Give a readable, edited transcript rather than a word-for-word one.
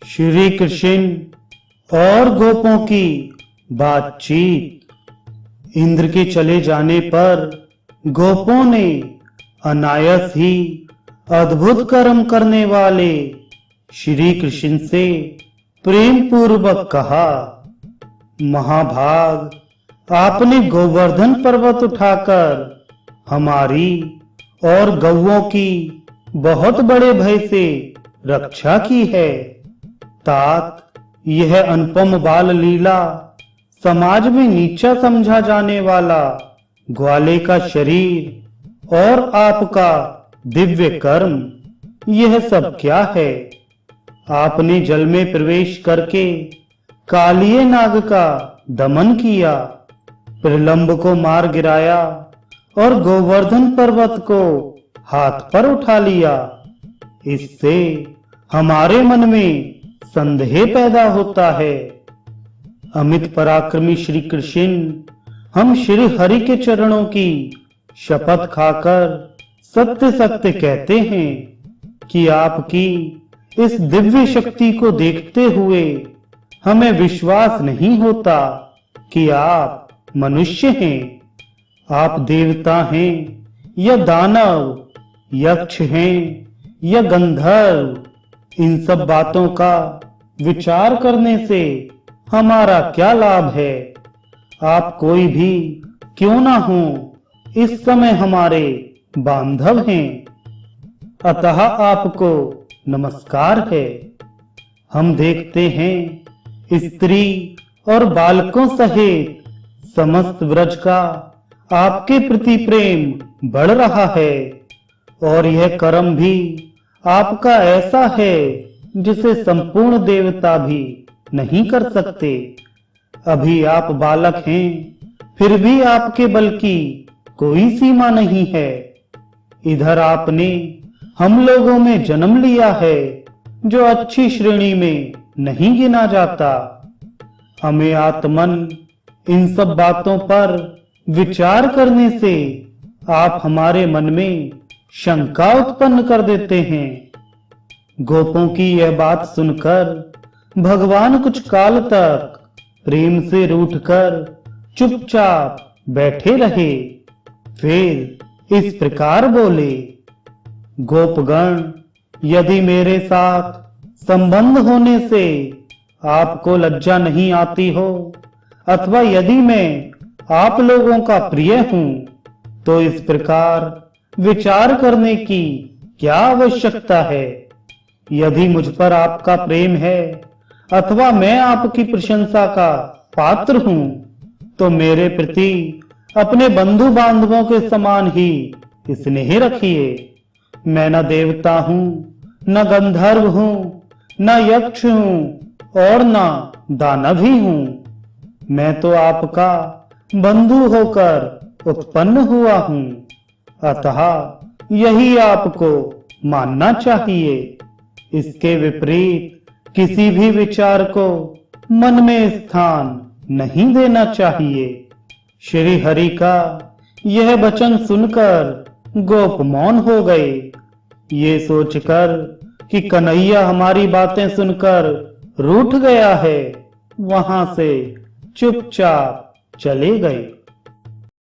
श्री कृष्ण और गोपों की बातचीत। इंद्र के चले जाने पर गोपों ने अनायास ही अद्भुत कर्म करने वाले श्री कृष्ण से प्रेम पूर्वक कहा, महाभाग, आपने गोवर्धन पर्वत उठाकर हमारी और गौओं की बहुत बड़े भय से रक्षा की है। तात, यह अनुपम बाल लीला, समाज में नीचा समझा जाने वाला ग्वाले का शरीर और आपका दिव्य कर्म, यह सब क्या है? आपने जल में प्रवेश करके कालिए नाग का दमन किया, प्रलंब को मार गिराया और गोवर्धन पर्वत को हाथ पर उठा लिया। इससे हमारे मन में संदेह पैदा होता है। अमित पराक्रमी श्री कृष्ण, हम श्री हरि के चरणों की शपथ खाकर सत्य सत्य कहते हैं कि आपकी इस दिव्य शक्ति को देखते हुए हमें विश्वास नहीं होता कि आप मनुष्य हैं। आप देवता हैं या दानव, यक्ष हैं या गंधर्व, इन सब बातों का विचार करने से हमारा क्या लाभ है? आप कोई भी क्यों ना हो, इस समय हमारे बांधव हैं, अतः आपको नमस्कार है। हम देखते हैं स्त्री और बालकों सहित समस्त ब्रज का आपके प्रति प्रेम बढ़ रहा है, और यह कर्म भी आपका ऐसा है जिसे संपूर्ण देवता भी नहीं कर सकते। अभी आप बालक हैं, फिर भी आपके बल की कोई सीमा नहीं है। इधर आपने हम लोगों में जन्म लिया है जो अच्छी श्रेणी में नहीं गिना जाता। हमें आत्मन इन सब बातों पर विचार करने से आप हमारे मन में शंका उत्पन्न कर देते हैं। गोपों की यह बात सुनकर भगवान कुछ काल तक प्रेम से रूठकर चुपचाप बैठे रहे। फिर इस प्रकार बोले, गोपगण, यदि मेरे साथ संबंध होने से आपको लज्जा नहीं आती हो, अथवा यदि मैं आप लोगों का प्रिय हूं, तो इस प्रकार विचार करने की क्या आवश्यकता है? यदि मुझ पर आपका प्रेम है अथवा मैं आपकी प्रशंसा का पात्र हूं, तो मेरे प्रति अपने बंधु बांधवों के समान ही स्नेह रखिए। मैं न देवता हूं, न गंधर्व हूं, न यक्ष हूं और न दानव ही हूं। मैं तो आपका बंधु होकर उत्पन्न हुआ हूं, अतः यही आपको मानना चाहिए। इसके विपरीत किसी भी विचार को मन में स्थान नहीं देना चाहिए। श्री हरि का यह वचन सुनकर गोप मौन हो गए। ये सोचकर कि कन्हैया हमारी बातें सुनकर रूठ गया है, वहां से चुपचाप चले गए।